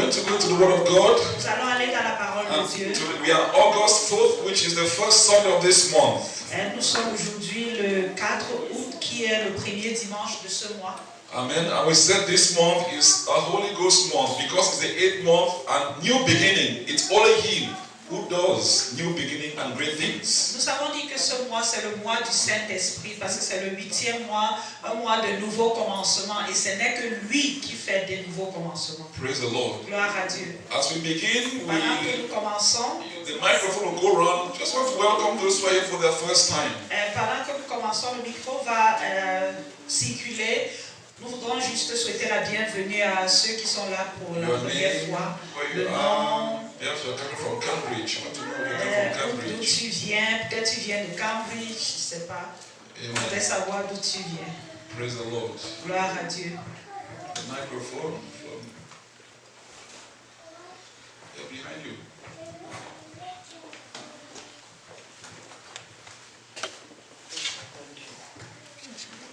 going to go to the Word of God. Nous allons aller dans la parole de Dieu. We are August 4th, which is the first Sunday of this month. Nous sommes aujourd'hui le 4 août, qui est le premier dimanche de ce mois. Amen. And we said this month is a Holy Ghost month because it's the 8th month and new beginning. It's only Him who does new beginning and great things. Nous avons dit que ce mois c'est le mois du Saint-Esprit parce que c'est le 8e mois, un mois de nouveaux commencements et ce n'est que lui qui fait des nouveaux commencements. Praise the Lord. Gloire à Dieu. As we begin, Pendant que nous commençons, the microphone will go around. Just want to welcome those who are here for their first time. Pendant que nous commençons, le micro va circuler. Nous voudrons juste souhaiter la bienvenue à ceux qui sont là pour la première fois. Le nom, d'où tu viens, peut-être tu viens de Cambridge, je ne sais pas. Je voudrais savoir d'où tu viens. Praise the Lord. Gloire à Dieu. The microphone from behind you.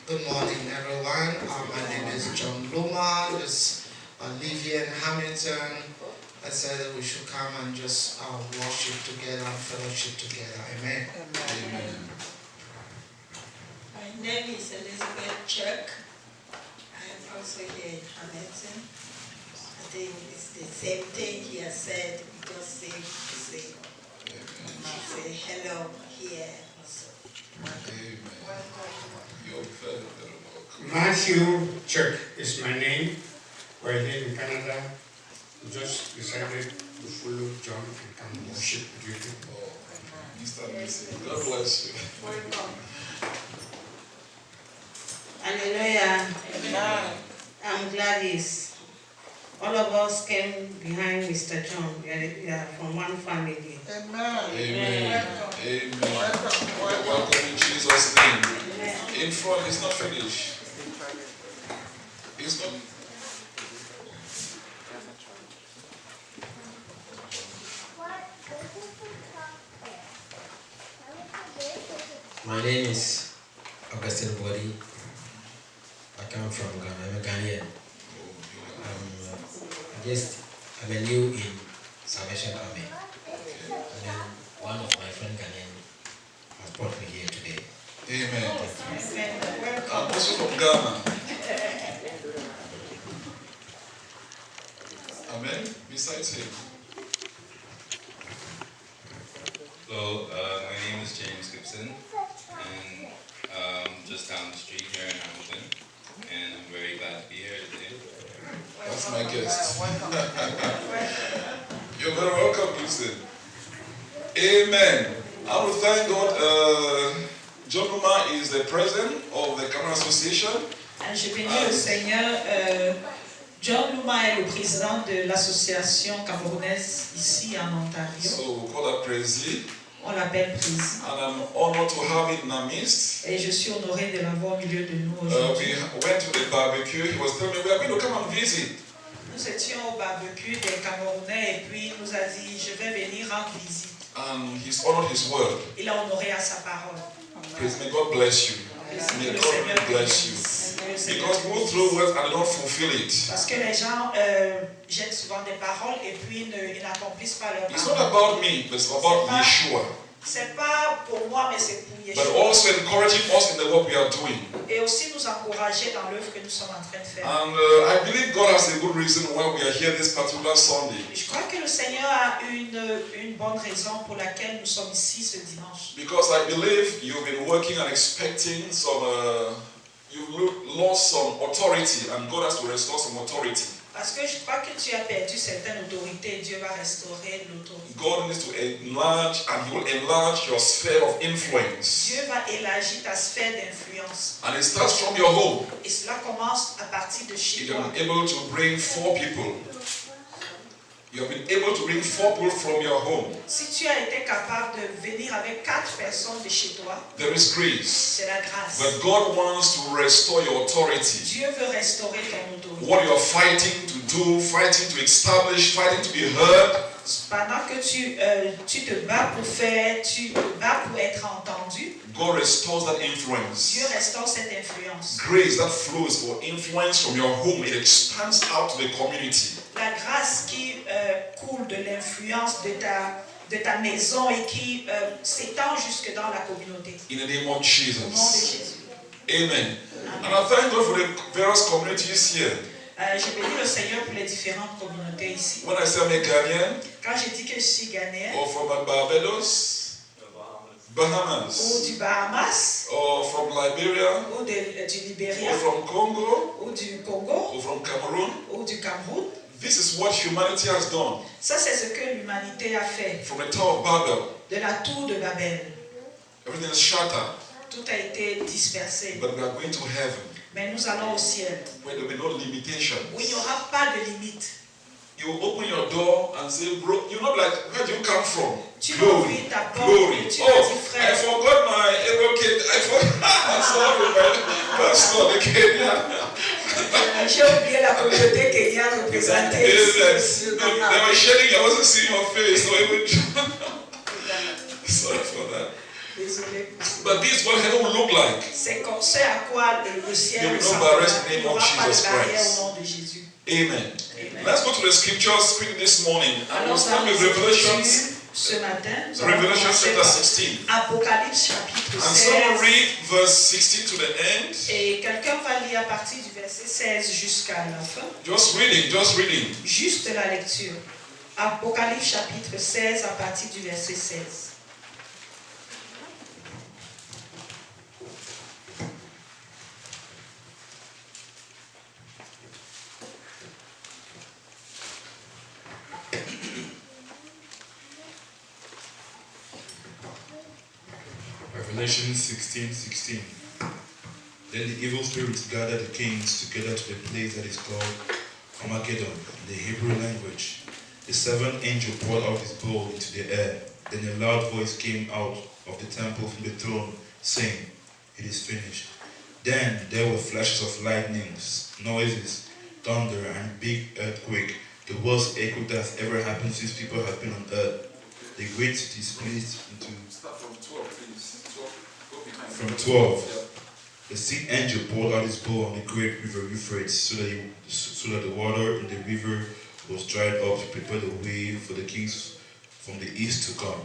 Good morning, everyone. My name is John Luma. This is Livian Hamilton. I said that we should come and just worship together, fellowship together. Amen. Amen. My name is Elizabeth Chuck. I am also here in Hamilton. I think it's the same thing he has said, because same to same. Say hello here also. Amen. Matthew Chuck is my name. We're here in Canada. We just decided to follow John and come worship with you. God bless you. Hallelujah. I'm glad all of us came behind Mr. John. We are from one family. Amen. Amen. Welcome in Jesus' name. In front, it's not finished. It's not. My name is Augustine Body. I come from Ghana. I'm a Ghanaian. I'm a new in Salvation Army. And then one of my friend Ghanaian has brought me here today. Amen. I'm also from Ghana. Amen. Besides him. Hello, my name is James Gibson, and just down the street here in Hamilton, and I'm very glad to be here today. That's my guest. You're very welcome, Gibson. Amen. I will thank God. John Luma is the president of the Cameroon Association. Je bénis le Seigneur. John Luma est le président de l'association camerounaise ici en Ontario. So we call that Prezi. On l'appelle Prezi. And I'm honored to have it in our midst. Et je suis honoré de l'avoir au milieu de nous aujourd'hui. We went to the barbecue. He was telling me we are going to come and visit. Nous étions au barbecue des Camerounais et puis il nous a dit je vais venir rendre visite. And he's honored his word. Il a honoré à sa parole. Please, may God bless you. May God really bless you. Because people throw words and they don't fulfill it. Parce que les gens jettent souvent des paroles et puis ils n'accomplissent pas leurs paroles. It's not about me, but it's about Yeshua. C'est pas pour moi, mais c'est pour Yeshua. But also encouraging us in the work we are doing. Et aussi nous encourager dans l'œuvre que nous sommes en train de faire. And I believe God has a good reason why we are here this particular Sunday. Je crois que le Seigneur a une bonne raison pour laquelle nous sommes ici ce dimanche. Because I believe you've been working and expecting some, you've lost some authority, and God has to restore some authority. Parce que je crois que tu as perdu certaines autorités, Dieu va restaurer l'autorité. God needs to enlarge, and He will enlarge your sphere of influence. Dieu va élargir ta sphère d'influence. And it starts from your home. Et cela commence à partir de chez If toi. you're able to bring 4 people, you have been able to bring 4 people from your home. Si tu as été capable de venir avec 4 personnes de chez toi, There is grace. c'est la grâce. But God wants to restore your authority. Dieu veut restaurer ton autorité. What you are fighting to do, fighting to establish, fighting to be heard. Pendant que tu te bats pour faire, tu te bats pour être entendu, God restores that influence. Dieu restaure cette influence. Grace that flows for influence from your home, it expands out to the community. la grâce qui coule de l'influence de ta maison et qui s'étend jusque dans la communauté. In the name of Au nom de Jesus. Jésus. Amen. And I thank God for the various communities here. Je bénis le Seigneur pour les différentes communautés ici. When I say I'm a Ghanaian, Quand je dis que je suis ghanéen, or from Barbados, ou Bahamas, du Bahamas, or from Liberia, ou du Libéria, or from Congo, ou du Congo, or from Cameroon, ou du Cameroun, this is what humanity has done. ça c'est ce que l'humanité a fait. From the Tower of Babel, De la tour de Babel, everything is shattered, tout a été dispersé. but we are going to heaven, Mais nous allons au ciel, where there will be no limitations. où il n'y aura pas de limite. You open your door and say, bro, you're not like, where do you come from? Tu vas Glory, ouvrir ta porte glory. et tu vas Oh, dire, I frère, forgot my Aerokid. I forgot. Sorry, my pastor, the Kenya. j'ai oublié la communauté kenyane représentée ici. They were sharing, I wasn't seeing your face, so I would. Sorry for that. Désolé. But this is what heaven will look like. C'est comme ce à quoi le ciel There will be no ressemblera. barriers in the Il name n'y of aura pas Jesus de barrière Christ. au nom de Jésus. Amen. Amen. Let's go to the scriptures quickly this morning. And we'll Allons start dans with les Revelations, Écritures ce matin. Nous allons Revelation commencer chapter par 16. Apocalypse chapitre And someone 16. read verse 16 to the end. Et quelqu'un va lire à partir du verset 16 jusqu'à la fin. Just reading, just reading. Juste la lecture. Apocalypse chapitre 16 à partir du verset 16. Revelation 16:16. Then the evil spirits gathered the kings together to the place that is called Armageddon in the Hebrew language. The seventh angel poured out his bowl into the air. Then a loud voice came out of the temple from the throne, saying, "It is finished." Then there were flashes of lightnings, noises, thunder, and a big earthquake, the worst earthquake that has ever happened since people have been on earth. The great city split into Start from 12, please. 12. Go behind. from 12. The sixth angel poured out his bowl on the great river Euphrates, so that the water in the river was dried up to prepare the way for the kings from the east to come.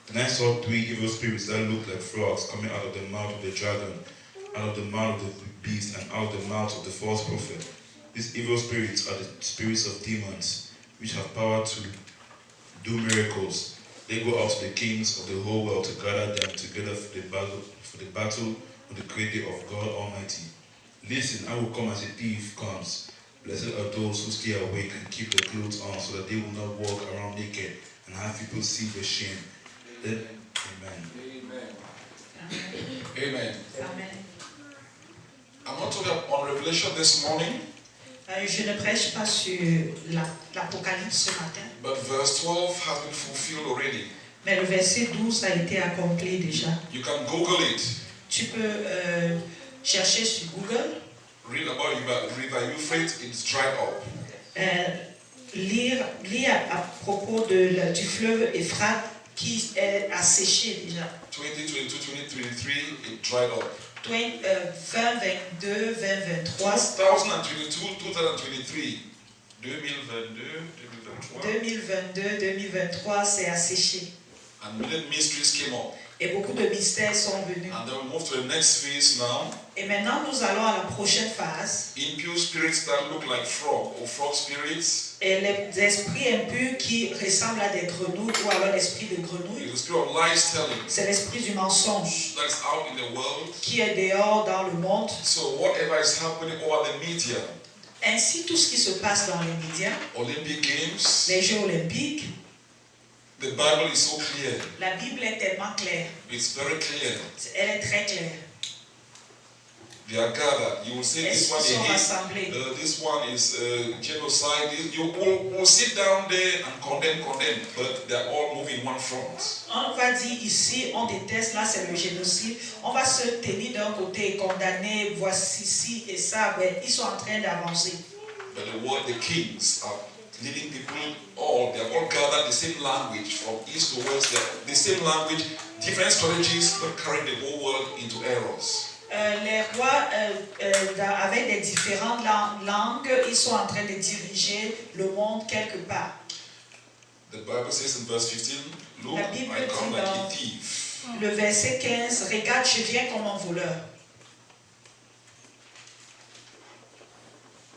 Then I saw three evil spirits that looked like frogs coming out of the mouth of the dragon, out of the mouth of the beast, and out of the mouth of the false prophet. These evil spirits are the spirits of demons, which have power to do miracles. They go out to the kings of the whole world to gather them together for the battle on the great day of God Almighty. Listen, I will come as a thief comes. Blessed are those who stay awake and keep their clothes on, so that they will not walk around naked and have people see their shame. Then, amen. Amen. Amen. Amen. Amen. I'm not talking on Revelation this morning, Je ne prêche pas sur l'Apocalypse ce matin, but verse 12 has been fulfilled already. mais le verset 12 a été accompli déjà. You can Google it. Tu peux chercher sur Google, Read about River Euphrates, it's dried up. lire à propos du fleuve Euphrate qui est asséché déjà. 2022, 2023, it dried up. 2022, 2023, 2022, 2023, c'est asséché. and many mysteries came up. Et beaucoup de mystères sont venus. And then we move to the next phase now. Et maintenant, nous allons à la prochaine phase. Impure spirits that look like frog or frog spirits. Et les esprits impurs qui ressemblent à des grenouilles ou alors l'esprit de grenouille, It's the spirit of lies telling c'est l'esprit du mensonge that is out in the world. qui est dehors dans le monde. So whatever is happening over the media, Ainsi, tout ce qui se passe dans les médias, Olympic Games, les Jeux olympiques, the Bible is so clear. la Bible est tellement claire. It's very clear. Elle est très claire. They are gathered. You will say Elles this one sont is rassemblées. this one is genocide. You will sit down there and condemn, but they are all moving one front. On va dire ici, on déteste, là c'est le génocide. On va se tenir d'un côté et condamner, voici ci et ça. Mais ils sont en train d'avancer. But the kings are leading people they are all gathered the same language from east to west. The same language, different strategies, but carrying the whole world into errors. les rois avec des différentes langues, ils sont en train de diriger le monde quelque part. The Bible says in verse 15, look, La Bible I come dit like a dans thief. le verset 15, regarde, je viens comme un voleur.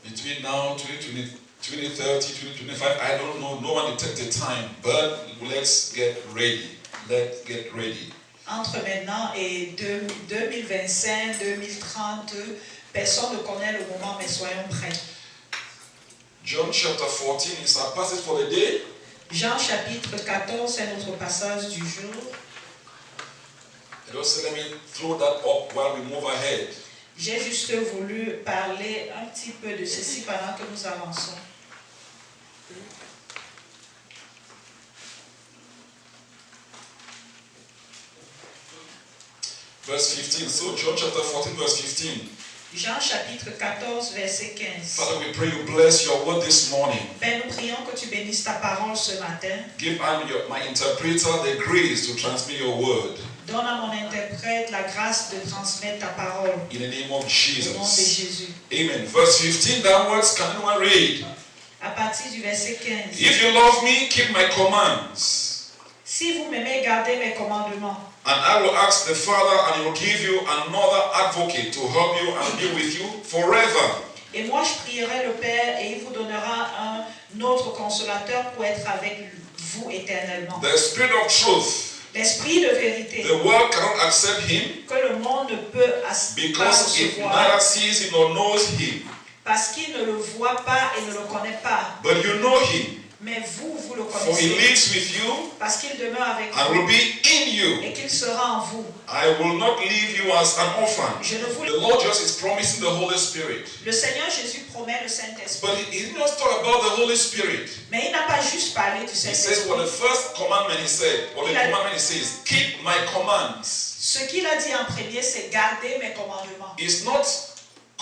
Between now, 2030, 2025, I don't know, no one detects the time, but let's get ready. Let's get ready. Entre maintenant et 2025, 2030, personne ne connaît le moment, mais soyons prêts. John chapter 14 is our passage for the day. Jean chapitre 14, c'est notre passage du jour. And also let me throw that up while we move ahead. J'ai juste voulu parler un petit peu de ceci pendant que nous avançons. Verse 15. So John chapter 14, verse 15. Jean chapitre 14, verset 15. Father, we pray you bless your word this morning. Père, nous prions que tu bénisses ta parole ce matin. Give my interpreter the grace to transmit your word. Donne à mon interprète la grâce de transmettre ta parole. In the name of Au nom de Jesus. Jésus. Amen. Verse 15 downwards, can anyone read? À partir du verset 15. If you love me, keep my commands. Si vous m'aimez, gardez mes commandements. And I will ask the Father, and he will give you another advocate to help you and be with you forever. Et moi, je prierai le Père et il vous donnera un autre consolateur pour être avec vous éternellement. The Spirit of truth. L'Esprit de vérité, The world cannot accept him que le monde ne peut pas because it recevoir neither sees him nor knows him. parce qu'il ne le voit pas et ne le connaît pas. But you know him, Mais vous, vous le for he connaissez lives with you parce qu'il demeure avec and vous will be in you. et qu'il sera en vous. I will not leave you as an orphan. Je ne vous... The Lord just is promising the Holy Spirit. Le Seigneur Jésus promet le Saint-Esprit. But he did not talk about the Holy Spirit. Mais il n'a pas juste parlé du He says, Saint-Esprit. well, the first commandment he said, or the commandment he says, keep my commands. Ce qu'il a dit en premier, c'est garder mes commandements. It's not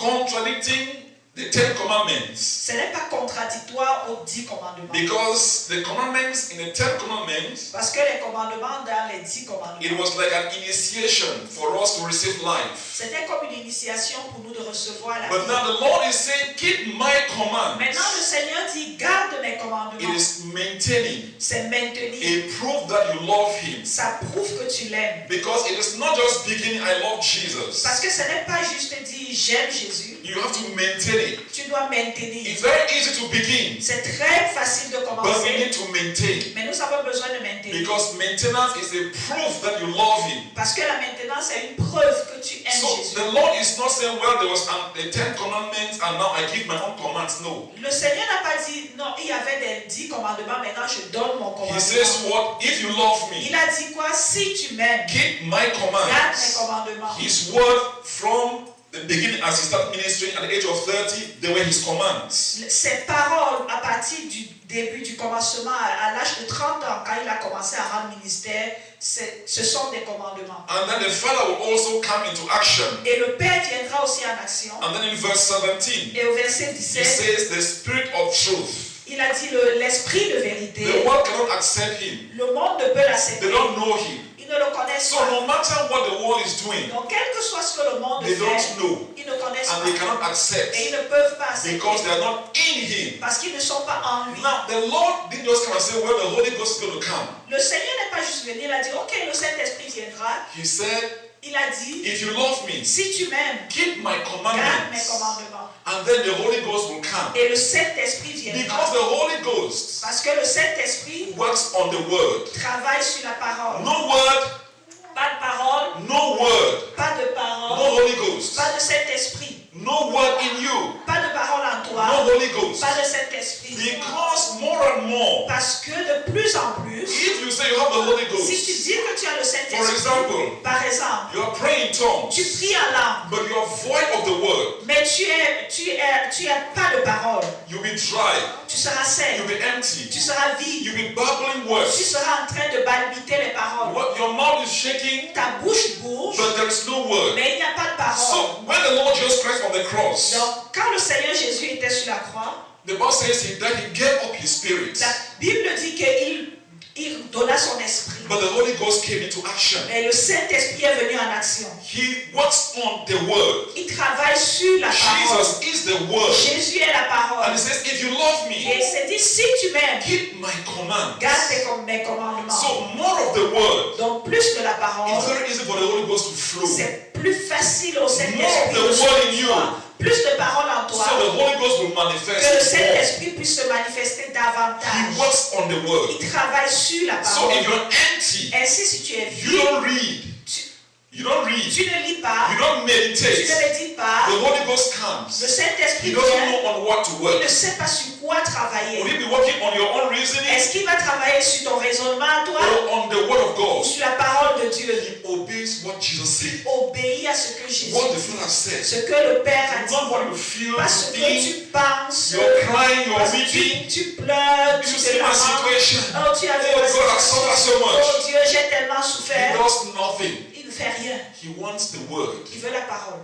contradicting the 10 Commandments. Ce n'est pas contradictoire aux 10 commandements. Because the commandments in the 10 Commandments, Parce que les commandements dans les 10 it commandements, was like an initiation for us to receive life. c'était comme une initiation pour nous de recevoir la But vie. now the Lord is saying, keep my commands. Maintenant, le Seigneur dit, garde mes commandements. It is maintaining C'est maintenir. a proof that you love him. Ça prouve que tu l'aimes. Because it is not just beginning, I love Jesus. Parce que ce n'est pas juste dire, j'aime Jésus. You have to maintain it. Tu dois maintenir. It's very easy to begin, C'est très facile de but we commencer. need to maintain. Mais nous avons besoin de maintenir. Because maintenance is a proof that you love him. Parce que la maintenance est une preuve que tu aimes So Jésus. the Lord is not saying, well, there was the 10 commandments and now I give my own commands. No. Le Seigneur n'a pas dit, non, il y avait des 10 commandements, maintenant je donne mon He says commandement. what? If you love Il me, a dit quoi? Si tu m'aimes, keep my garde mes commands. commandements. His word from the beginning, as he started ministering at the age of 30, they were his commands. Ses paroles, à partir du début, du commencement, à l'âge de 30 ans, quand il a commencé à rendre ministère, ce sont des commandements. And then the Father will also come into action. Et le Père viendra aussi en action. And then in verse 17, Et au verset he 17, says, the Spirit of truth. il a dit l'esprit de vérité. The world cannot accept him. Le monde ne peut l'accepter. They don't know him. Ils ne le connaissent So pas. no matter what the world is doing, Donc, quel que soit ce que le monde they fait, don't know. ils ne connaissent And they pas. cannot accept Et ils ne peuvent pas accepter. because they are not in him. Parce qu'ils ne sont pas en lui. Now, the Lord didn't just come and say, well, the Holy Ghost is going to come. Le Seigneur n'est pas juste venu, il a dit, ok, le Saint-Esprit viendra. He said, Il a dit, if you love me, si tu m'aimes, keep my garde mes commandments. commandements. And then the Holy Ghost will come. Et le Saint-Esprit Because viendra. the Holy Ghost Parce que le Saint-Esprit works on the word. travaille sur la parole. No word, Pas de parole, no word, pas de no parole, Holy Ghost. pas de Saint-Esprit. No word in you, Pas de parole en no toi, Holy Ghost. pas de Saint-Esprit. Because more and more, Parce que de plus en plus, if you say you have the Holy si tu Ghost, dis que tu as le for Saint-Esprit, example, par exemple, you are praying in tongues, tu pries en langue, but you are void of the word, mais tu as pas de parole, you'll be dry, tu seras sec, you'll be empty, tu seras vide, you'll be babbling tu words. seras en train de balbuter les paroles. Your mouth is shaking, Ta bouche bouge, but there is no word. mais il n'y a pas de parole. So when the Lord Jesus Christ on the cross, Donc, quand le Seigneur Jésus était sur la croix, the Bible says that he gave up his spirit. la Bible dit qu'il Il donna son esprit. But the Holy Ghost came into action. Mais le Saint-Esprit est venu en action. He works on the word. Il travaille sur la parole. Jesus is the word. Jésus est la parole. And he says, if you love Et me, il s'est dit, si tu m'aimes, keep my commands. garde mes commandements. So more of the word. Donc plus de la It's parole, very easy for the Holy Ghost to flow. c'est plus facile au More Saint-Esprit of the word in you. plus de paroles en So toi, the Holy Ghost will que le manifest more. Saint-Esprit puisse se manifester He davantage. works on the word. Il travaille sur la So parole. if you're empty, Ainsi, si tu es you vide, don't read. You don't read. tu ne lis pas, You don't tu meditate. ne médites pas, The Holy Ghost le comes. Saint-Esprit He doesn't vient, know on what to il work. ne sait pas sur quoi travailler. Will he be working on your own reasoning Est-ce qu'il va travailler sur ton raisonnement à toi or on the word of ou God? sur la parole de Dieu? He obeys what Jesus said. Obéis à ce que Jésus What the dit, Father said. ce que le Père a dit. Not what you feel, Pas ce you que think, tu penses, you're crying, parce you're que weeping. tu pleures, tu You te see my lamentes. situation. Oh, tu as vu Oh, ma God, I suffer so situation. much. Oh Dieu, j'ai tellement He souffert. does nothing. Il ne fait rien. He wants the word. Il veut la parole.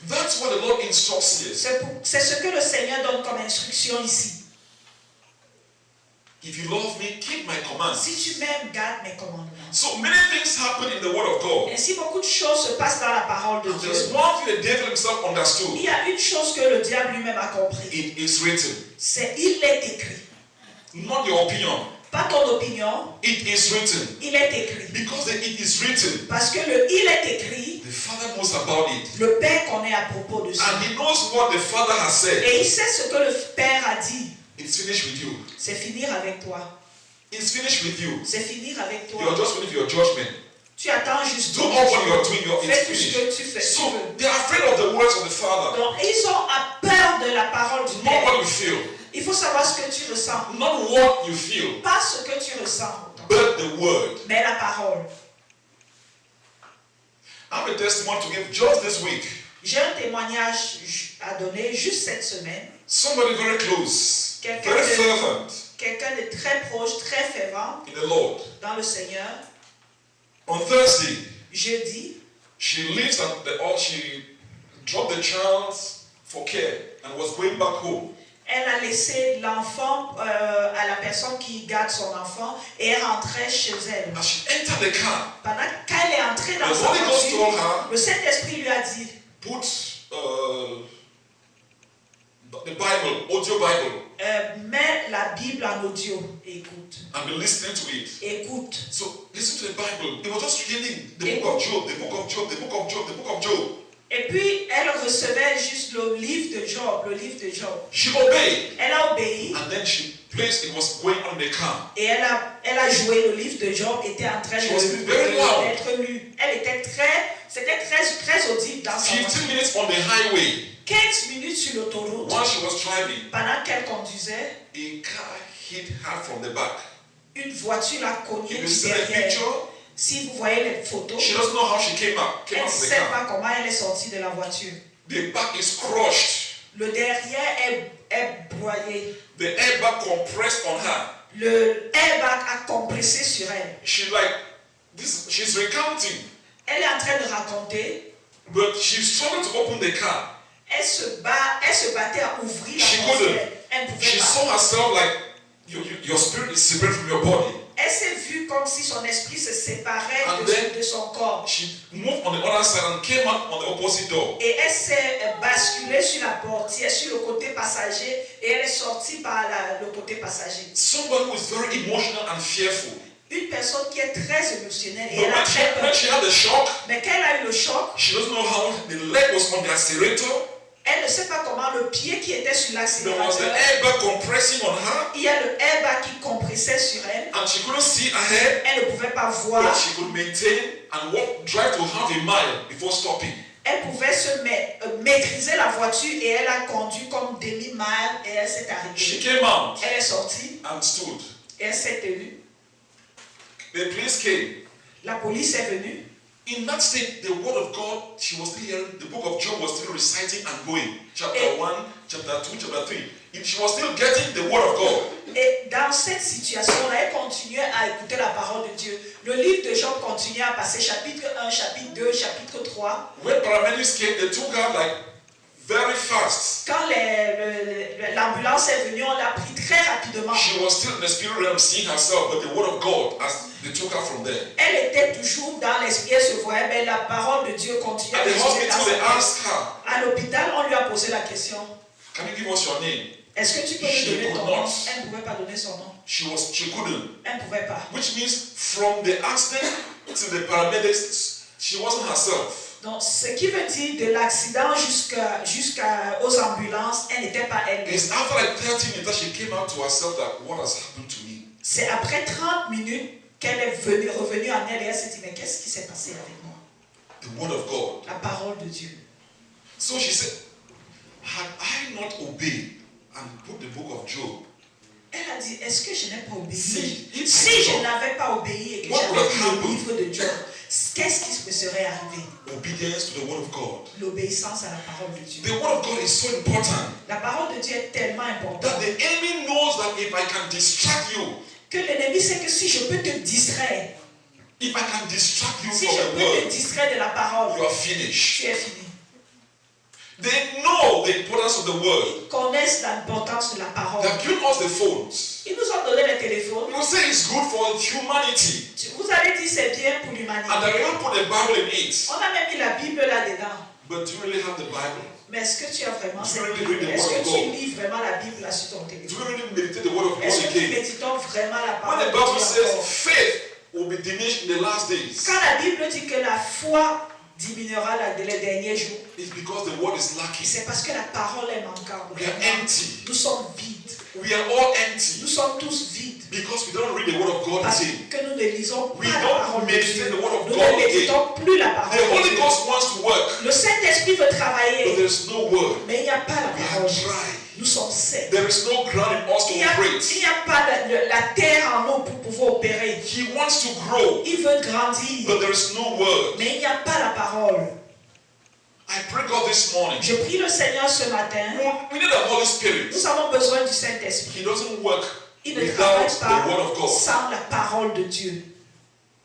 That's what the Lord instructs us. C'est ce que le Seigneur donne comme instruction ici. If you love me, keep my commands. Si tu m'aimes, garde mes commandements. So many things happen in the word of God. Ainsi, beaucoup de choses se passent dans la parole de And Dieu. there's one thing the devil himself understood. Il y a une chose que le diable lui-même a compris. It is written. C'est il est écrit. Not your opinion. Pas ton opinion, It is written. il est écrit. Because it is written, Parce que le il est écrit, the Father knows about it. le Père connaît à propos de ça. And he knows what the Father has said. Et il sait ce que le Père a dit. It's finished with you. C'est finir avec toi. It's finished with you. C'est finir avec toi. You're just waiting for your judgment. Tu attends juste. Do all what you're doing, Fais it's tout ce finished. que tu fais. So they are afraid of the words of the Father. Donc ils ont peur de la parole du Not Père. what you feel. Il faut savoir ce que tu ressens. Not what you feel. Pas ce que tu ressens, But the word. mais la parole. I have a testimony to give just this week. J'ai un témoignage à donner juste cette semaine. Somebody very close, Quelqu'un very de- fervent Quelqu'un de très proche, très fervent in the Lord. dans le Seigneur. On Thursday, Jeudi, she leaves at the altar. She dropped the child for care and was going back home. elle a laissé l'enfant à la personne qui garde son enfant et elle rentrait chez elle. As she entered the car, Pendant qu'elle est entrée dans the sa Holy Ghost told voiture, her, le Saint-Esprit lui a dit, put the Bible, audio Bible, mets la Bible en audio. Écoute. and be listening to it. Écoute. So listen to the Bible. It was just reading the book of Job, the book of Job, the book of Job, the book of Job. Et puis, elle recevait juste le livre de Job, le livre de Job. She obeyed, Elle a obéi and then she placed. It was going on in the car. et elle a joué. Le livre de Job était en train She was very loud. d'être lu. Elle était c'était très audible dans sa 15 voiture. minutes on the highway. 15 minutes sur l'autoroute, While she was driving, pendant qu'elle conduisait, a car hit her from the back. une voiture l'a cognée If you du see the derrière. picture, Si vous voyez les photos, she doesn't know how she came out elle ne of the sait car. pas comment elle est sortie de la voiture. The back is crushed. Le derrière est broyé. The airbag compressed on her. Le airbag a compressé sur elle. She's like, this. She's recounting, Elle est en train de raconter. but she's trying to open the car. Elle se battait à ouvrir She la couldn't. portière. Elle ne pouvait She pas. saw herself like your spirit is separate from your body. Elle s'est vue comme si son esprit se séparait And de, then- de son corps. She moved on the other side and came out on the opposite door. Et elle s'est basculée sur la portière, sur le côté passager, et elle est sortie par le côté passager. Somebody who is very emotional and fearful. Une personne qui est très émotionnelle et But elle a très when peur. she had the shock, Mais quand elle a eu le choc, she doesn't know how the leg was on the accelerator. elle ne sait pas comment le pied qui était sur There was the l'accélérateur, airbag compressing on her, il y a le airbag qui compressait sur elle. and she couldn't see ahead, Elle ne pouvait pas voir. but she could maintain and drive to half a mile before stopping. Elle pouvait maîtriser la voiture et elle a conduit comme demi-mile et elle s'est She arrêtée. came out Elle est sortie and stood. et elle s'est tenue. The police came. La police est venue. In that state, the word of God, she was still hearing, the book of Job was still reciting and going. Chapter Et- 1, chapter 2, chapter 3. She was still getting the word of God. Et dans cette situation-là, elle continuait à écouter la parole de Dieu. Le livre de Job continuait à passer chapitre 1, chapitre 2, chapitre 3. When paramedics came, they took her like very fast. Quand l'ambulance est venue, on l'a pris très rapidement. She was still in the spirit realm seeing herself, but the word of God, as they took her from there. Elle était toujours dans l'esprit, elle se voyait, mais la parole de Dieu continuait. At the hospital, they asked her, À l'hôpital, on lui a posé la question. can you give us your name? Est-ce que tu peux She nous donner could ton nom? not. Elle ne pouvait pas donner son nom. She couldn't. Elle ne pouvait pas. Which means from the accident to the paramedics, she wasn't herself. Donc, ce qui veut dire de l'accident jusqu'aux ambulances, elle n'était pas elle. It's after like 30 minutes that she came out to herself that what has happened to me. C'est après 30 minutes qu'elle est revenue en elle et elle s'est dit, mais qu'est-ce qui s'est passé avec moi? The word of God. La parole de Dieu. So she said, had I not obeyed and put the book of Job, Elle a dit, est-ce que je n'ai pas obéi? Si je n'avais pas obéi et que What would have j'avais lu le happened? livre de Job, qu'est-ce qui me serait arrivé? obedience to the word of God. L'obéissance à la parole de Dieu. The word of God is so important La parole de Dieu est tellement importante that the enemy knows that if I can distract you, que l'ennemi sait que si je peux te distraire, if I can distract you si from je the peux te word, distraire de la parole, you are finished. tu es fini. They know the importance of the word. Ils connaissent l'importance de la parole. They have given us the phones. Ils nous ont donné les téléphones. You say it's good for humanity. Vous avez dit c'est bien pour l'humanité. And they will put the Bible in it. On a même mis la Bible là-dedans. But do you really have the Bible? Mais est-ce que tu as vraiment Do cette you really Bible? read the Est-ce word que of tu God? lis vraiment la Bible là sur ton Do téléphone? you really meditate the word of God Est-ce que nous again? méditons vraiment la When parole the de Bible Dieu says encore? faith will be diminished in the last days, Quand la Bible dit que la foi diminuera les derniers jours, it's because the word is lacking. c'est parce que la parole est manquante. We are empty. Nous sommes vides. We are all empty Nous sommes tous vides. because we don't read the word of God Parce again. que nous ne lisons We pas la don't parole de meditate Dieu. the word of Nous God ne méditons plus la The parole de Holy Dieu. Ghost wants to work, Le Saint-Esprit veut but travailler, there's no word. mais il n'y a pas la We parole. are dry. Nous sommes secs. There is no ground in us to Il n'y operate. a pas la terre en nous pour pouvoir opérer. He wants to grow, Il veut grandir, but there is no word. mais il n'y a pas la parole. I pray God this morning. Je prie le Seigneur ce matin. We need the Holy Spirit. Nous avons besoin du Saint-Esprit. He doesn't work Il ne without travaille the word pas of God. sans la parole de Dieu.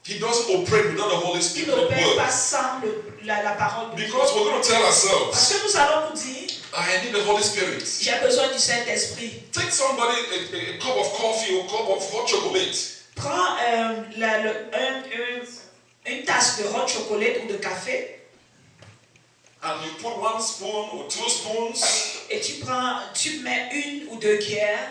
He doesn't operate without the Holy Il Spirit n'opère word. pas sans la parole de Dieu. Because we're going to tell Parce ourselves, que nous allons nous dire, I need the Holy Spirit. j'ai besoin du Saint-Esprit. Take somebody a cup of coffee or a cup of hot chocolate. Prends une tasse de hot chocolate ou de café And you put 1 spoon or 2 spoons. et tu mets 1 ou 2 cuillères.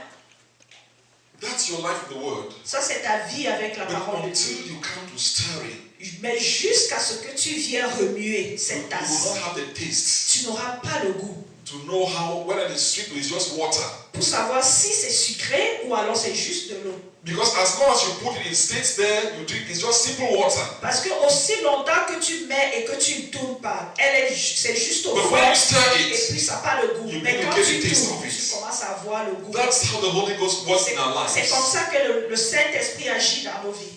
That's your life in the word. Ça, c'est ta vie avec la But parole de Dieu. until you come to stir it, Mais jusqu'à ce que tu viennes remuer you cette will tasse, not have the taste tu n'auras pas le goût to know how whether it's sweet or it's just water. pour savoir si c'est sucré ou alors c'est juste de l'eau. Because as long as you put it, it stays there, you drink, it's just simple water. Parce que aussi longtemps que tu mets et que tu ne tournes pas, c'est juste au But fond when you stir et it, puis ça n'a pas le goût. you Mais begin quand to get tu the taste tournes, of it. tu commences à voir le goût. That's how the Holy Ghost works in our C'est lives. comme ça que le Saint-Esprit agit dans nos vies.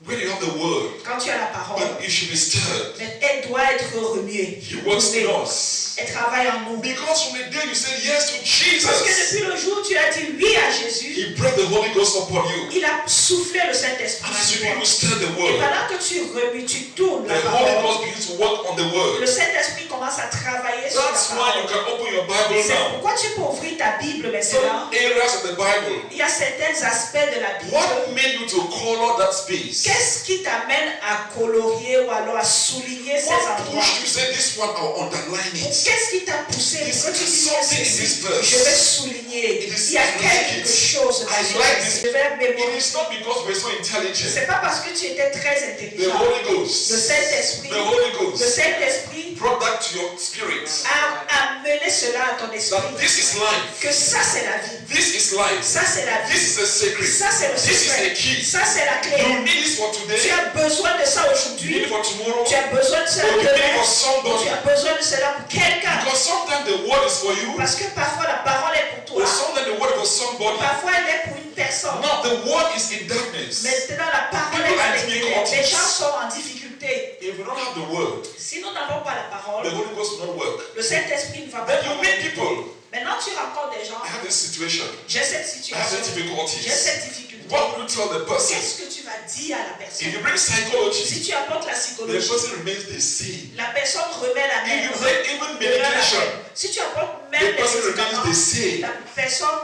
When you have the word, Quand tu as la parole, but it should be stirred. mais elle doit être remuée. He works in us. Elle travaille en nous. Because from the day you said yes to Parce que Jesus, depuis le jour où tu as dit oui à Jésus, He breathed the Holy Ghost upon you. il a soufflé le Saint-Esprit And as you sur begin toi. to stir the Et word, pendant que tu remues, tu tournes the la Holy parole, Ghost begins to work on the le word. Saint-Esprit commence à travailler sur That's la why you parole. can open your Bible C'est now. pourquoi tu peux ouvrir ta Bible maintenant. Certain areas of the Bible. Il y a certains aspects de la Bible. What made you to color that space? Qu'est-ce qui t'amène à colorier ou alors à souligner ces What endroits? pushed you say this one? I'll underline it. Qu'est-ce qui t'a poussé This pour que tu is dises something in ceci, this verse. je vais souligner. It is Il y a significant. quelque chose dans I ce like texte. this. Je vais It mémoriser. is not because we're so intelligent. C'est pas parce que tu étais très The intelligent. Holy Le Ghost, Saint-Esprit, the Holy le Ghost Saint-Esprit brought that to your spirit. a amené cela à ton That esprit. this is life. Que ça c'est la vie. This is life. Ça c'est la vie. This is a secret. Ça c'est le This is a secret. key. Ça c'est la You clé. need this for Tu today. as besoin de ça You need aujourd'hui. it for tomorrow. Tu as besoin de cela You need it demain. for somebody. Tu as besoin de cela pour quelqu'un. Because sometimes the word is for you, Parce que parfois la parole est pour or toi. sometimes the word is for somebody. Parfois elle est pour une personne. Now the word is in darkness. Maintenant la parole People est are dans in les ténèbres. difficulties. Les gens sont en difficulté. If we don't have the word, Si nous n'avons pas la the parole, Holy Ghost will not work. le Saint-Esprit ne va pas Then you meet travailler. people. Maintenant tu rencontres des gens. I have this situation. J'ai cette I have the situation. J'ai difficulties. cette difficulté. What will you tell the person? Qu'est-ce que tu vas dire à la If personne? you bring psychology, Si tu apportes la the psychologie, person remains the same. la personne remet la If même. you bring even remet la medication, même. Si tu apportes the même les person médicaments, remains the same. la personne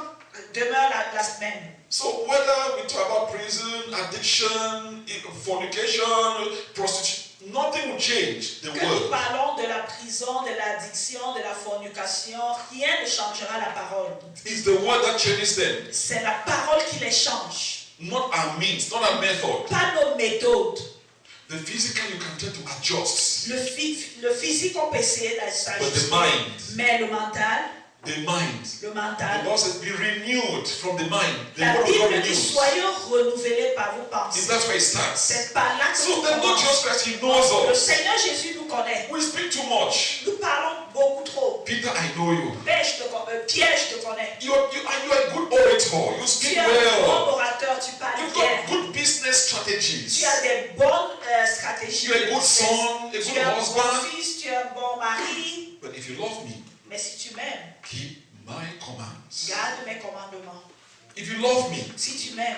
demeure la même. So whether we talk about prison, addiction, fornication, prostitution, nothing will change the Que nous word. parlons de la prison, de l'addiction, de la fornication, rien ne changera la parole. It's the word that changes them. C'est la parole qui les change. Not our means, not our method. Pas nos méthodes. The physical you can try to adjust. Le physique, on peut essayer But d'ajuster. the mind, Mais le mental, the mind. le The mental, Bible says be renewed from the mind. The la word of God Bible dit renews. soyons renouvelés par vos Is pensées. that's where it starts. C'est par là que So nous the Lord commençons. Jesus Christ, He knows Le us. Seigneur Jésus nous connaît. We speak too much. Nous parlons beaucoup trop. Peter, I know you. Pierre, je te connais. You are a good orator. You Tu speak es un well. bon orateur, tu parles You've bien. got good business strategies. Tu as des bonnes stratégies. You're a good son, a Tu good es un bon husband. fils, tu es un bon mari. But if you love me, Mais si tu m'aimes, keep my commands. garde mes commandements. If you love me, Si tu m'aimes,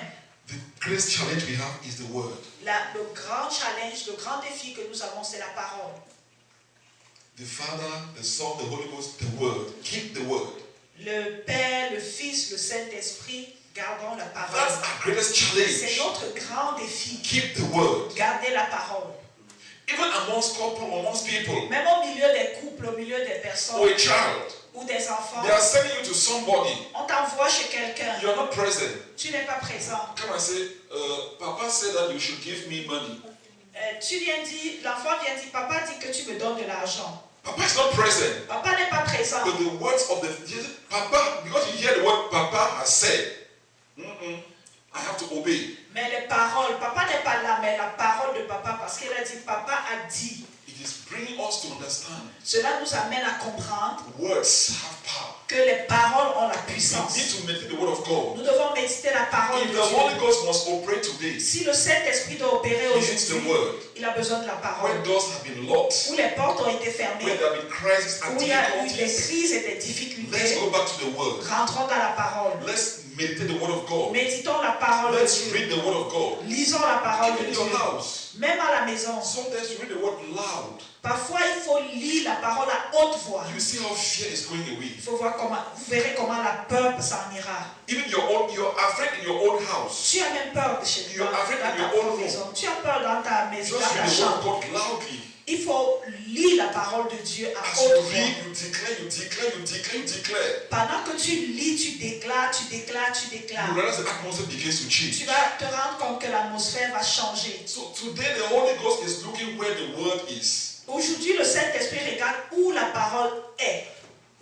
the greatest challenge we have is the word. le grand challenge, le grand défi que nous avons, c'est la parole. The Father, the Son, the Holy Ghost, the word. Keep the word. Le Père, le Fils, le Saint-Esprit, gardons la That's parole. our greatest C'est challenge. notre grand défi. Keep the word. Garder la parole. Even amongst couple, amongst people, Même au milieu des couples, au milieu des personnes or a child, ou des enfants, they are sending you to somebody. on t'envoie chez quelqu'un. You are not present. Tu n'es pas présent. Come and say, Papa said that you should give me money. L'enfant vient dire, papa dit que tu me donnes de l'argent. Papa is not present. Papa n'est pas présent. But the words of the Papa, because you hear the word Papa has said, I have to obey. Mais les paroles, papa n'est pas là, mais la parole de papa, parce qu'il a dit, papa a dit. It is bringing us to understand. Cela nous amène à comprendre Words have power. que les paroles ont la We puissance. need to meditate the word of God. Nous devons méditer la parole If de the Holy Dieu. Ghost must operate today, Si le Saint-Esprit doit opérer He needs the aujourd'hui, word. il a besoin de la parole. When doors have been locked, Où les portes ont été when fermées, there have been crises and où il y a eu des difficulties, crises et des let's difficultés, go back to the word. rentrons dans la parole. Let's meditate the word of God. Méditons la parole de Let's Dieu. read the word of God. Lisons la parole de Even in Dieu. your house. Même à la maison. Sometimes you read the word loud. Parfois, il faut lire la parole à haute voix. You see how fear is going away. Il faut voir comment, vous verrez comment la peur s'en ira. Even you're afraid in your own house. Tu as même peur de chez toi, You're afraid dans in ta your propre own room. maison. Tu as peur dans ta maison, Just dans ta read the word chambre. of God loudly. Il faut lire la parole de Dieu à As you haute voix. read, you declare, you declare, you declare, you declare. Pendant que tu lis, tu déclares, tu déclares, tu déclares. You realize the atmosphere begins to Tu change. vas te rendre compte que l'atmosphère va changer. So today the Holy Ghost is looking where the word is. Aujourd'hui, le Saint-Esprit regarde où la parole est.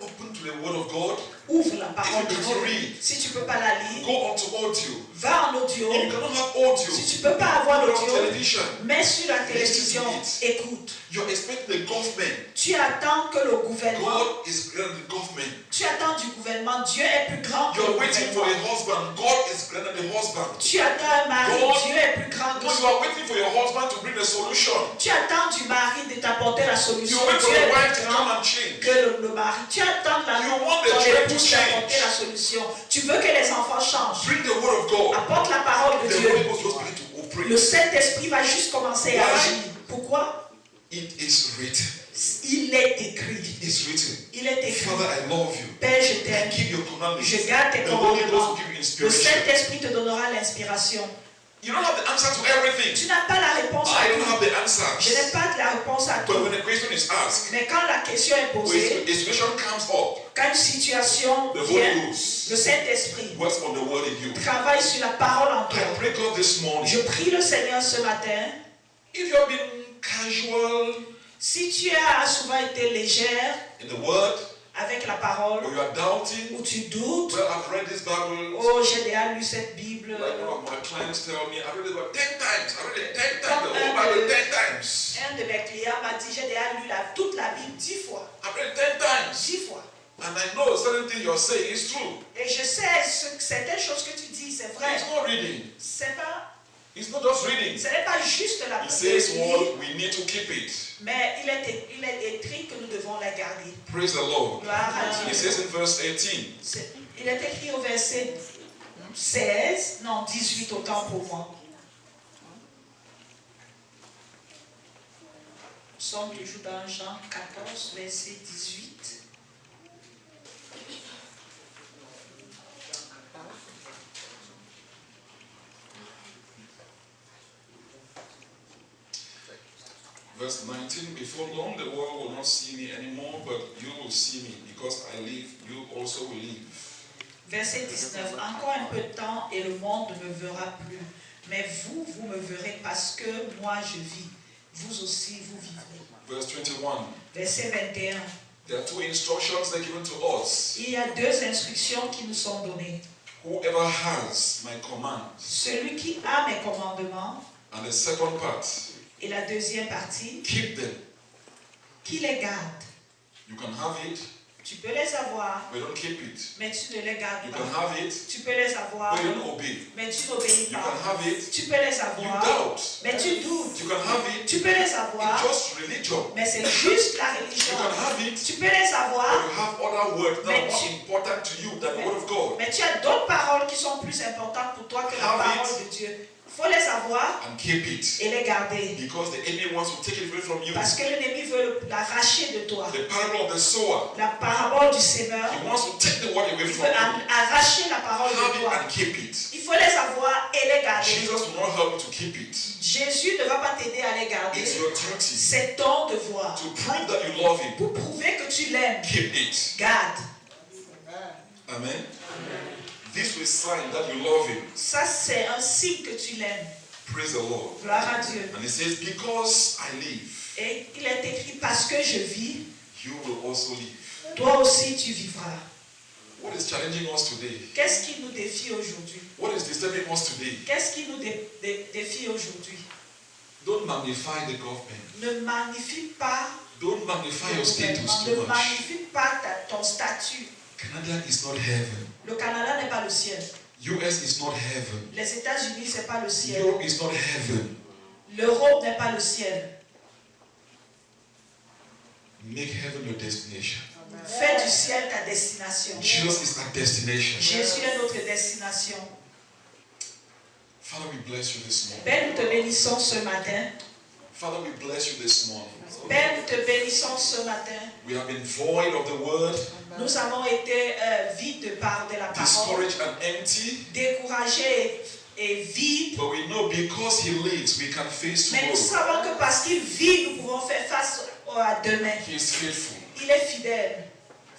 Open to the word of God. Ouvre la parole If de you cannot Dieu. read, Si tu ne peux pas la lire, go on to audio. va en audio. If you cannot have audio, Si tu ne peux pas avoir go on l'audio, television. mets sur la télévision, Listen to it. écoute. You're expecting the government. Tu attends que le gouvernement, God is greater than the government. tu attends du gouvernement, Dieu est plus grand que le You're waiting for a gouvernement. husband. God is greater than the husband. Tu attends un mari, God- Dieu est plus grand que No, you are waiting for your husband to bring a solution. Tu attends du mari de t'apporter la solution. You wait for Dieu the est wife plus to grand come and change. que le mari. Tu attends la You want the ton children to épouse d'apporter la change. solution. Tu veux que les enfants changent. Bring the word of God. Apporte la parole de The Dieu. Holy Ghost just begin to operate. Le Saint-Esprit va juste commencer à Why? agir. Pourquoi? It is written. Il est écrit. It is written. Il est écrit. Father, I love you. Père, je I t'aime. keep your commandments. Je garde tes The Holy Ghost commandements. will give you Le inspiration. Saint-Esprit te donnera l'inspiration. You don't have the answer to everything. Tu n'as pas la réponse à I don't tout. have the Je n'ai answers. pas la réponse à But tout. when a question is asked, Mais quand la question est when posée, a situation comes up, quand une situation the vient, Holy Ghost le Saint-Esprit works on the word in you. travaille sur la parole en toi. I pray God this Je morning. prie le Seigneur ce matin. If you have been casual Si tu as souvent été légère in the word, avec la parole, or you are doubting, ou tu doutes, well, I've read this Bible. oh, j'ai déjà lu cette Bible. Like one of my clients tell me, I've read it about 10 times. I've read it 10 times, the whole Bible 10 times. Un de mes clients m'a dit, j'ai déjà lu toute la Bible 10 fois. I've read it 10 times. 10 fois. And I know certain things you're saying is true. Et je sais certaines choses que tu dis, c'est vrai. It's not reading. It's not just reading. Ce n'est pas juste la It says Bible, what we need to keep it. mais il est écrit que nous devons la garder. Praise the Lord. Gloire à It Dieu. says in verse 18. Il est écrit au verset 16, non 18 autant pour moi. Nous sommes toujours dans Jean 14, verset 18. Verse 19, before long the world will not see me anymore, but you will see me. Because I live, you also will live. Verset 19. Encore un peu de temps et le monde ne me verra plus. Mais vous, vous me verrez parce que moi je vis. Vous aussi, vous vivrez. Verse 21. Verset 21. There are two instructions that are given to us. Il y a deux instructions qui nous sont données. Whoever has my commands. Celui qui a mes commandements. And the second part. Et la deuxième partie. Keep them. Qui les garde. You can have it. Tu peux les avoir. But don't keep it. Mais tu ne les gardes You pas. can have it. Tu peux les avoir. But you don't obey. Mais tu n'obéis You pas. can have it. Tu peux les You avoir. doubt. Mais tu doutes. You can have it. Tu peux les avoir. It's just religion. Mais c'est juste la You religion. can have it. Tu peux les avoir. But you have other words that Mais are more important to you than the word of God. Mais tu as d'autres paroles qui sont plus importantes pour toi que la Have parole it. de Dieu. Il faut les avoir And keep it. et les garder. Because the enemy wants to take it away from you. Parce que l'ennemi veut l'arracher de toi. The parable of the sower. La parabole du semeur. He wants to take the word away Il from veut you. arracher la parole Have de it toi. and keep it. Il faut les avoir et les garder. Jesus will not help you to keep it. Jésus ne va pas t'aider à les garder. It's your duty C'est ton devoir. to prove that you love him. Pour prouver que tu l'aimes. Keep it. Garde. Amen. This will sign that you love him. Ça, c'est un signe que tu l'aimes. Praise the Lord. Gloire à Dieu. And he says, because I live, Et il est écrit, parce que je vis, you will also live. toi aussi tu vivras. What is challenging us today? Qu'est-ce qui nous défie aujourd'hui? What is disturbing us today? Qu'est-ce qui nous défie aujourd'hui? Don't magnify the government. Ne magnifie pas Don't magnify your status ne too much. magnifie pas ton statut. Canada is not heaven. Le Canada n'est pas le ciel. US is not heaven. Les États-Unis, ce n'est pas le ciel. Europe is not heaven. L'Europe n'est pas le ciel. Make heaven your destination. Fais du ciel ta destination. Jesus is our destination. Jésus est notre destination. Father, we bless you this morning. Père, nous te bénissons ce matin. Father, we bless you this morning. Père, nous te bénissons ce matin. We have been void of the word, Nous avons été vides de la parole, discouraged and empty, découragés et vides. but we know because he lives, we can face Mais nous tomorrow. savons que parce qu'il vit, nous pouvons faire face à demain. He is faithful. Il est fidèle.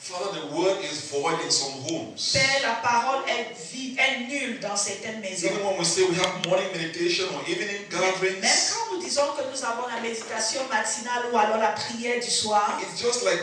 Father, the word is void in some homes. Père, la parole est vide, est nulle dans certaines maisons. Even when we say we have morning meditation or evening Même gatherings, quand nous disons que nous avons la méditation matinale ou alors la prière du soir, it's just like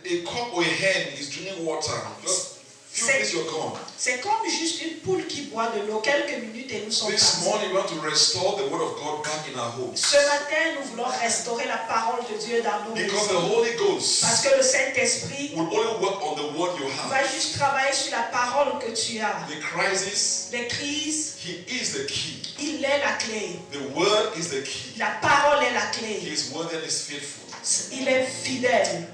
a cock or a hen is drinking water. Just few minutes you're gone. c'est comme juste une poule qui boit de l'eau. Quelques minutes et nous sommes This partis. morning we want to restore the word of God back in our homes. Ce matin, nous voulons restaurer la parole de Dieu dans nos Because the maisons. Holy Ghost Parce que le Saint-Esprit will only work on the word you va have. juste travailler sur la parole que tu as. The crisis, Les crises, he is the key. il est la clé. The word is the key. La parole est la He clé. is worthy and is faithful. Il est fidèle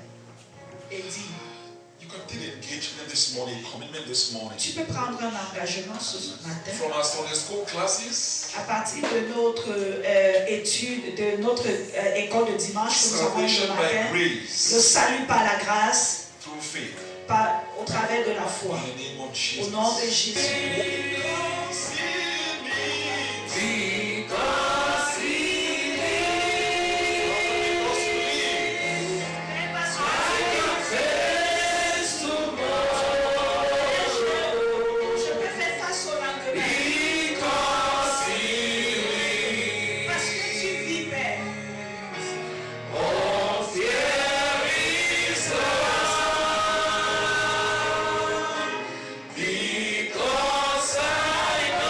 et dit. You can take engagement this morning, commitment this morning. Tu peux prendre un engagement ce matin. From our Sunday school classes, À partir de notre étude, de notre école de dimanche que nous avons salvation ce by matin, le grace, salut par la grâce, through faith, au travers de la foi. in the name of Au Jesus. nom de Jésus. Je peux faire face au lendemain. Parce que tu vis, Père. Because I know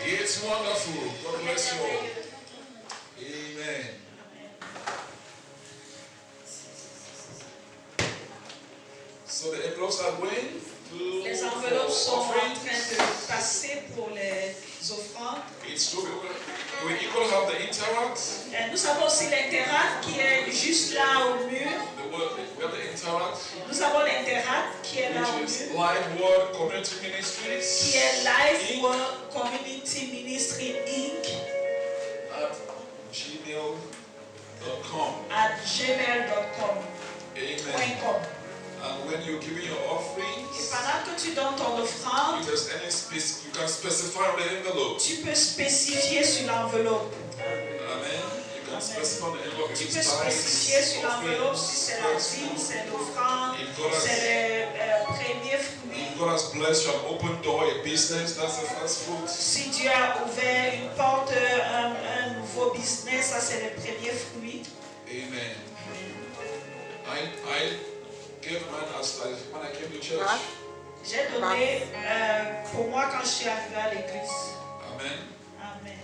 It's wonderful. God bless you all. Amen. So the envelopes are going to Les enveloppes sont en train de passer pour les offrandes. It's true. We equally have the interact. Nous avons aussi l'interact qui est juste là au mur. We have the interact. Nous avons l'interact qui est là au Which is mur. Live Word Community Ministries. Qui est Life World Community Ministry Inc. At gmail.com. At gmail.com. Amen. And when you're giving your offerings, et pendant que tu donnes ton offrande, if there's any space, you can specify on the envelope. Tu peux spécifier sur l'enveloppe. Amen. You can specify on the envelope. Tu peux spécifier sur l'enveloppe si c'est la dîme, c'est l'offrande, c'est le premier fruit. If God has blessed you an open door, a business, that's the first fruit. Si Dieu a ouvert une porte, un nouveau business, ça c'est le premier fruit. Amen. I gave mine as when I came to church. J'ai donné pour moi quand je suis arrivé à l'église. Amen. Amen.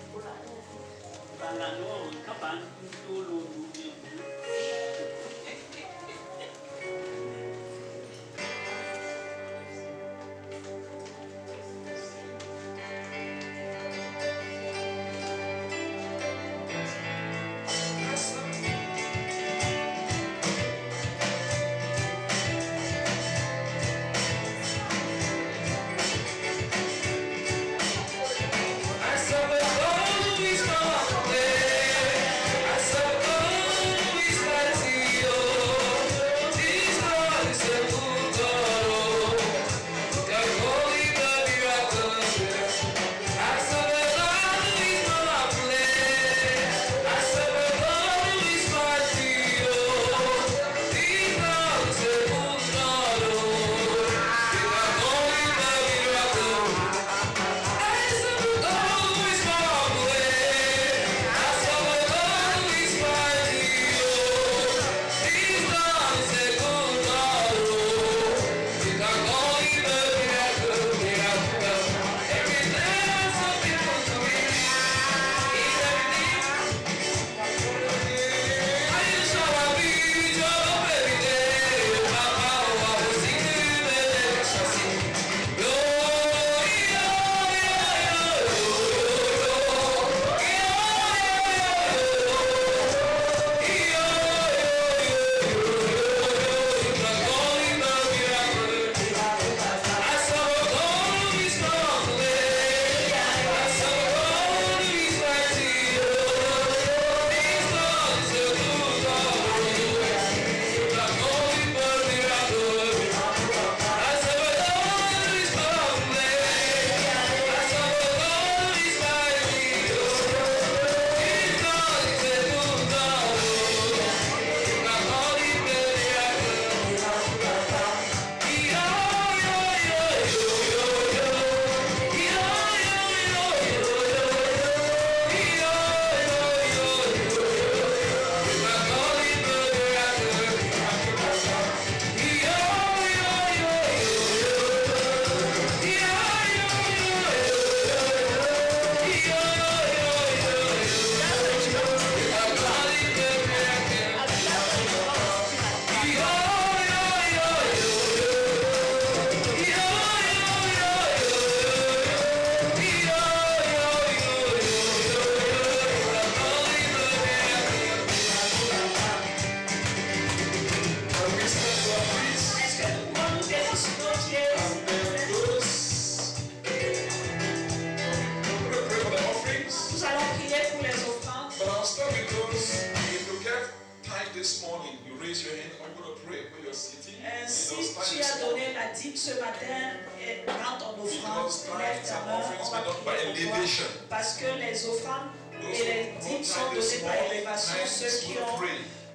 this morning, you raise your hand, I'm going to pray when you're sitting. Si tu as donné la dîme ce matin, prends ton offrande, lève ta main, on va prier pour toi. Parce que les offrandes et les dîmes sont données par élévation. Ceux qui ont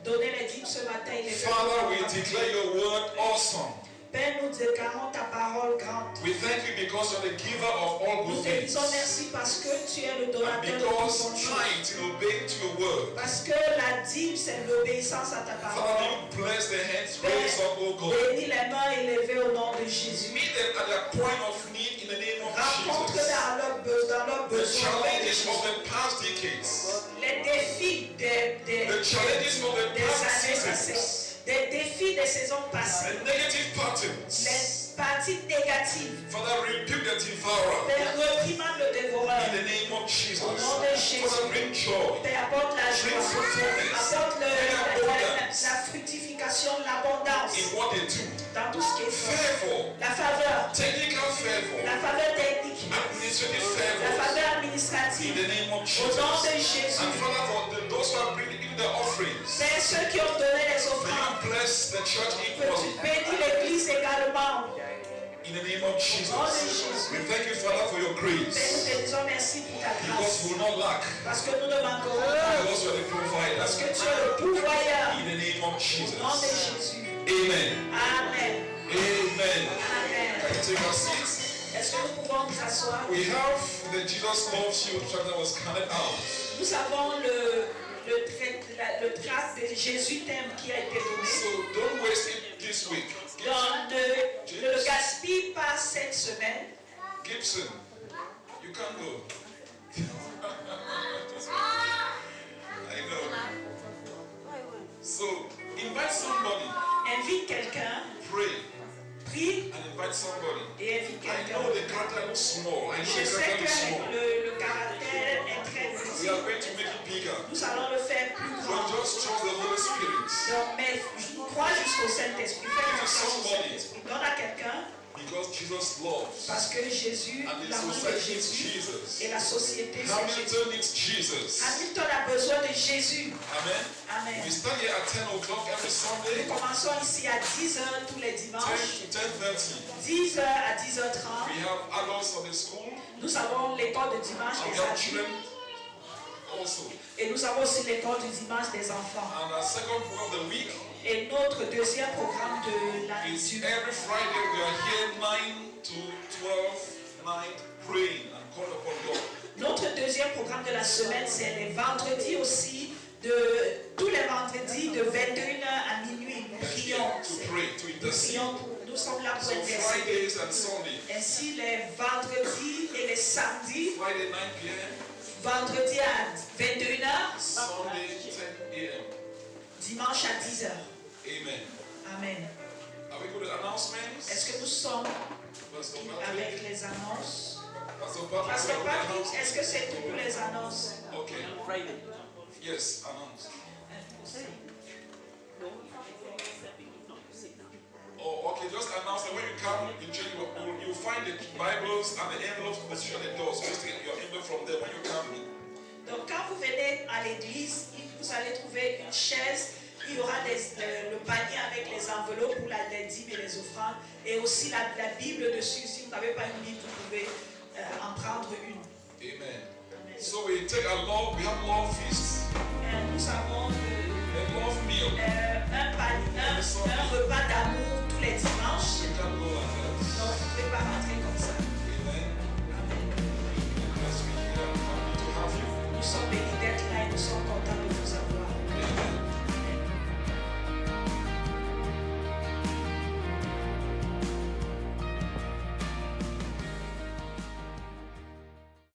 donné les dîmes ce matin, ils les font. Father, we declare your word awesome. Père, nous déclarons ta parole grande. We thank you because you are the giver of all good Nous te things. disons merci parce que tu es le donateur de tout Because bon chose. tithe in obeying to your word. Parce que la dîme, c'est l'obéissance à ta Father, parole. you bless the hands raised up, O God. Bénis les mains élevées au nom de Jésus. Meet them at their point of need in the name of Rencontre Jesus. dans leur besoin, challenges of the past decades, les défis the challenges of the des past années seasons, passées, des défis des saisons passées, the negative patterns. les parties négatives. Father, rebuke the devourer Père, reprimande le dévoreur. in the name of Jesus. Au nom de Jésus. Father, bring joy. Père, apporte la joie, Bring fruitfulness. apporte Bring abundance la fructification, l'abondance in what they do. dans tout ce qui est fait. Favor, La faveur, technical favor, la faveur technique, administrative la favor faveur in administrative. the name of Au nom de Jesus. Jésus. And Father, for those who are bringing the offerings, Père, ceux qui ont donné les may offrandes, you bless the church que tu equally bénis l'église également. in the name of Jesus. Au nom de Jésus. We thank you, Father, for your Père, nous grace, te disons merci pour ta because grâce. we will not lack, Parce que nous ne manquerons pas. because you are the provider. Parce que tu es le pourvoyeur. In the name of Au Jesus. nom de Jésus. Amen. Amen. Amen. Amen. Can you take our seats? Est-ce que nous pouvons nous asseoir? We have the Jesus Loves You tract that was handed out. Nous avons le tract de Jésus t'aime qui a été donné. So don't waste it this week. Donc, ne le gaspille pas cette semaine. Gibson, you can go. I know. So invite somebody, Invite quelqu'un, pray, prie and invite somebody. et invite I quelqu'un. know the character looks small. I know Je the sais character que looks small. le caractère est très We petit. are going to make it bigger. Nous allons le faire plus But grand. just trust the Holy Spirit. Donc, mais crois jusqu'au Saint-Esprit. Fais Give it confiance au somebody. Saint-Esprit. Donne à quelqu'un Because Jesus loves. parce que Jésus, And the l'amour de society needs Jésus Jesus. et la société, c'est Jésus. Hamilton needs Jesus. Hamilton a besoin de Jésus. Amen. Amen. We start here at 10 o'clock every Sunday, Nous commençons ici à 10h tous les 10 dimanches. to 10:30. 10h à 10h30. We have adults Sunday school, Nous avons l'école de dimanche and we des have adultes. children also. Et nous avons aussi l'école du dimanche des enfants. And our second program of the week Et notre deuxième programme de la is lecture. every Friday we are here 9 to 12 night praying and calling upon God. Notre deuxième programme de la semaine, c'est les vendredis aussi, tous les vendredis de 21h à minuit. Nous prions. To pray, to intercede. Nous sommes là pour So intercéder. Fridays and Sunday. Ainsi, les vendredis et les samedis, Friday 9 p.m., vendredi à 21h, Sunday 10 a.m. dimanche à 10h. Amen. Amen. Are we good at announcements? Est-ce que nous sommes Pastor avec Patrick? les annonces? Pastor Patrick? Pasteur Patrick, est-ce que c'est tout pour les annonces? Okay. Yes, announce. Oh, okay, just announce that when you come in church, you'll find the Bibles and the envelopes positioned at the doors. Just get your envelope from there when you come in. Donc quand vous venez à l'église, vous allez trouver une chaise, il y aura le panier avec les enveloppes pour les dîmes et les offrandes, et aussi la Bible dessus. Si vous n'avez pas une Bible, vous pouvez en prendre une. Amen. So we take we have love feasts, Nous avons a love meal.